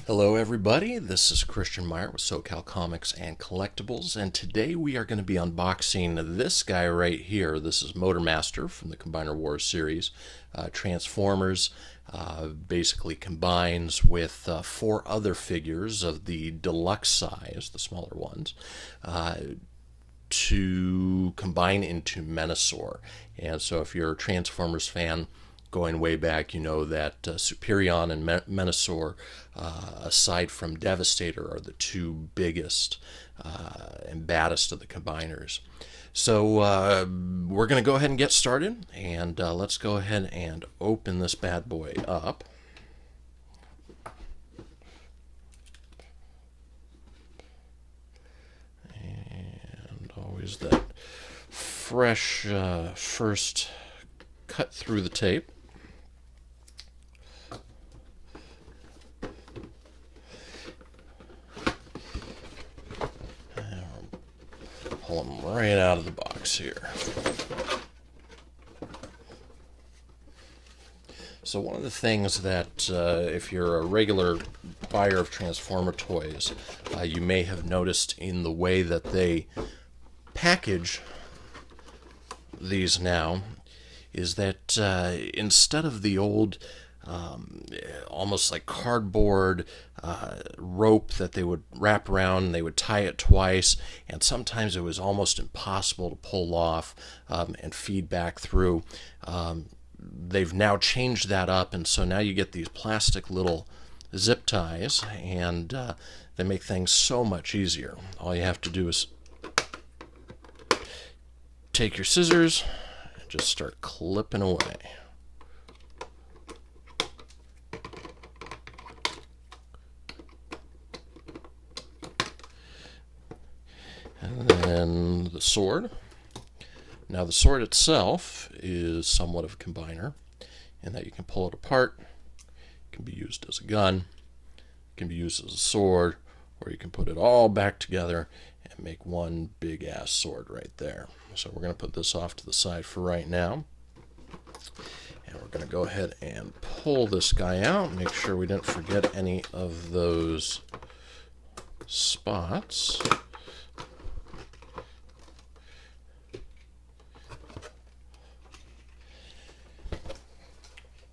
Hello everybody, this is Christian Meyer with SoCal Comics and Collectibles, and today we are going to be unboxing this guy right here. This is Motormaster from the Combiner Wars series. Transformers basically combines with four other figures of the deluxe size, the smaller ones, to combine into Menasor. And so if you're a Transformers fan, going way back, you know that Superion and Menasor, aside from Devastator, are the two biggest and baddest of the combiners. So we're going to go ahead and get started, and let's go ahead and open this bad boy up. And always that fresh first cut through the tape. Pull them right out of the box here. So one of the things that if you're a regular buyer of Transformer toys, you may have noticed in the way that they package these now is that instead of the old almost like cardboard rope that they would wrap around and they would tie it twice, and sometimes it was almost impossible to pull off and feed back through. They've now changed that up, and so now you get these plastic little zip ties, and they make things so much easier. All you have to do is take your scissors and just start clipping away. And then the sword. Now the sword itself is somewhat of a combiner in that you can pull it apart. It can be used as a gun, it can be used as a sword, or you can put it all back together and make one big ass sword right there. So we're going to put this off to the side for right now. And we're going to go ahead and pull this guy out, make sure we didn't forget any of those spots.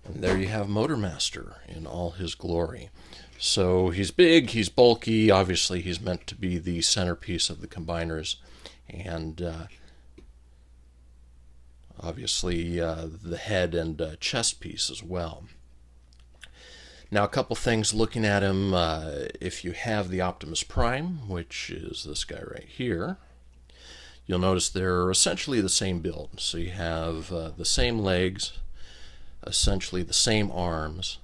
And there you have Motormaster in all his glory. So he's big, he's bulky, obviously he's meant to be the centerpiece of the combiners, and obviously the head and chest piece as well. Now a couple things looking at him, if you have the Optimus Prime, which is this guy right here, you'll notice they're essentially the same build. So you have the same legs, essentially the same arms,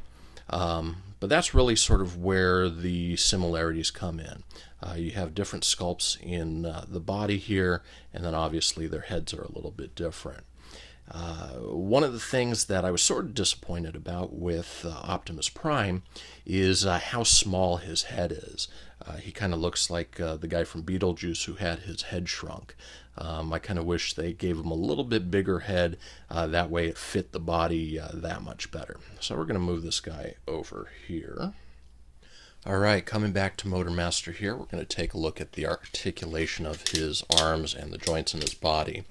but that's really sort of where the similarities come in. You have different sculpts in the body here, and then obviously their heads are a little bit different. One of the things that I was sort of disappointed about with Optimus Prime is how small his head is. He kind of looks like the guy from Beetlejuice who had his head shrunk. I kind of wish they gave him a little bit bigger head, that way it fit the body that much better. So we're going to move this guy over here. Alright, coming back to Motormaster here, we're going to take a look at the articulation of his arms and the joints in his body.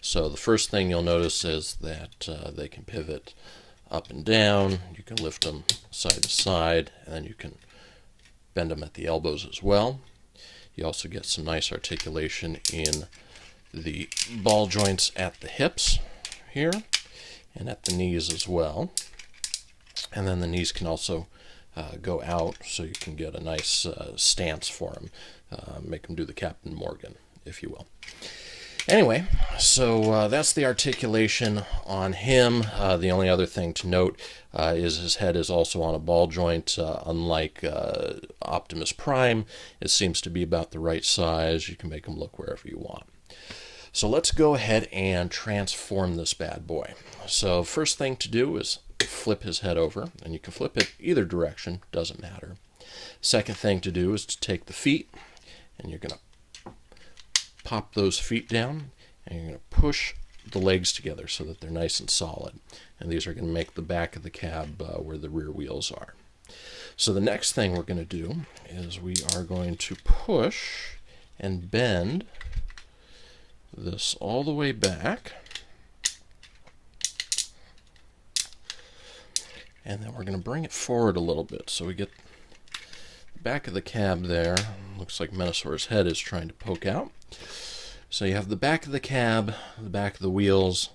So the first thing you'll notice is that they can pivot up and down, you can lift them side to side, and then you can bend them at the elbows as well. You also get some nice articulation in the ball joints at the hips here, and at the knees as well. And then the knees can also go out, so you can get a nice stance for him, make him do the Captain Morgan, if you will. Anyway, so that's the articulation on him. The only other thing to note is his head is also on a ball joint. Unlike Optimus Prime, it seems to be about the right size. You can make him look wherever you want. So let's go ahead and transform this bad boy. So first thing to do is flip his head over, and you can flip it either direction, doesn't matter. Second thing to do is to take the feet, and you're going to pop those feet down, and you're going to push the legs together so that they're nice and solid. And these are going to make the back of the cab where the rear wheels are. So the next thing we're going to do is we are going to push and bend this all the way back. And then we're going to bring it forward a little bit so we get the back of the cab there. Looks like Menasor's head is trying to poke out. So you have the back of the cab, the back of the wheels.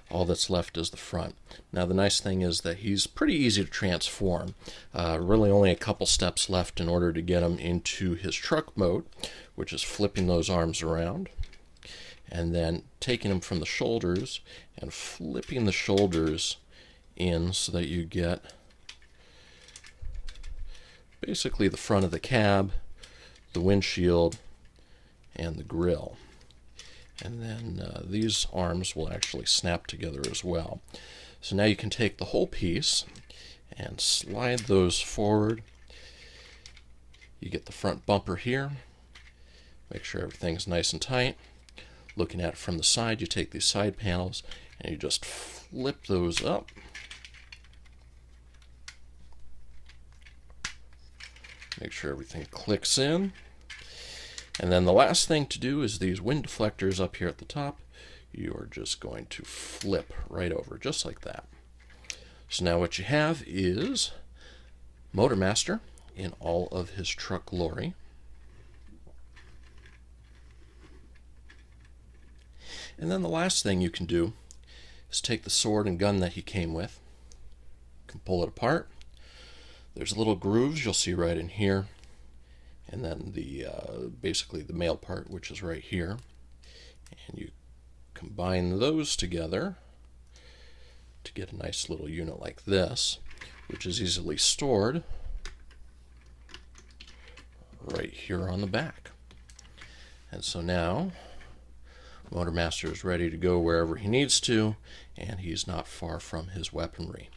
All that's left is the front. Now the nice thing is that he's pretty easy to transform. Really only a couple steps left in order to get him into his truck mode, which is flipping those arms around and then taking him from the shoulders and flipping the shoulders in so that you get basically the front of the cab, the windshield, and the grille. And then these arms will actually snap together as well. So now you can take the whole piece and slide those forward. You get the front bumper here. Make sure everything's nice and tight. Looking at it from the side, you take these side panels and you just flip those up. Make sure everything clicks in. And then the last thing to do is these wind deflectors up here at the top. You are just going to flip right over, just like that. So now what you have is Motormaster in all of his truck glory. And then the last thing you can do is take the sword and gun that he came with. You can pull it apart. There's little grooves you'll see right in here. And then the basically the male part, which is right here. And you combine those together to get a nice little unit like this, which is easily stored right here on the back. And so now Motormaster is ready to go wherever he needs to, and he's not far from his weaponry.